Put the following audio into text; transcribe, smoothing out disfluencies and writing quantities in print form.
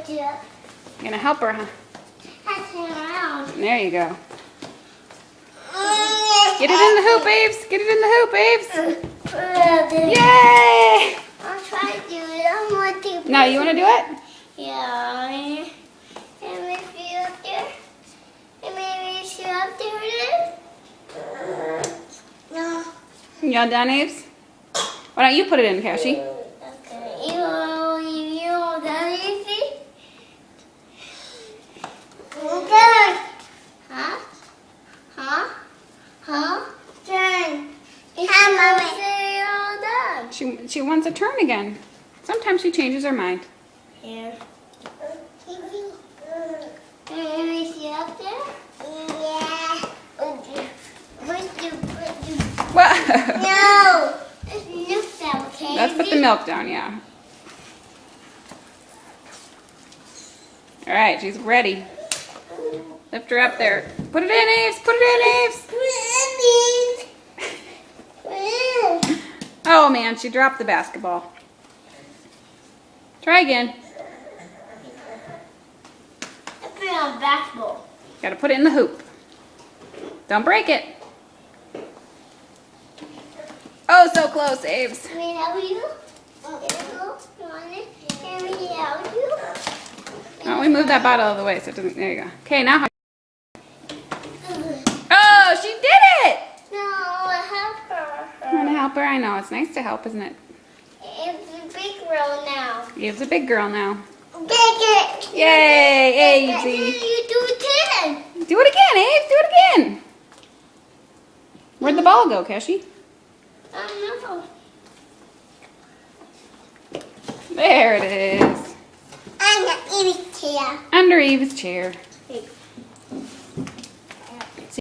do it. You're gonna help her, huh? I turn around. There you go. Get it in the hoop, Aves. Get it in the hoop, Aves. Yay! I'll try to do it. I want to. Now, you want to do it? Yeah. And maybe up there. And maybe she up there then. No. You all done, Aves? Why don't you put it in, Cassie? Okay. You all done anything? Okay. Huh? Huh? Huh? Turn. Hi, Mommy. Say all done. She wants a turn again. Sometimes she changes her mind. Here. Maybe she up there? Yeah. What? No. It's milk down, okay? Let's put the milk down, yeah. All right, she's ready. Lift her up there. Put it in, Aves. Put it in, Aves. Oh, man, she dropped the basketball. Try again. I put it on basketball. Got to put it in the hoop. Don't break it. Oh, so close, Aves. Can we help you? You want it? Can we help you? Oh, we moved that bottle out of the way so it doesn't. There you go. Okay, now. Oh, she did it! No, help her. You want to help her? I know. It's nice to help, isn't it? It's a big girl now. Eve's a big girl now. Big. Yay, Avesy. You do it again. Do it again, Aves. Do it again. Where'd the ball go, Keshi? I don't know. There it is. I'm not eating here. Under Eve's chair. Big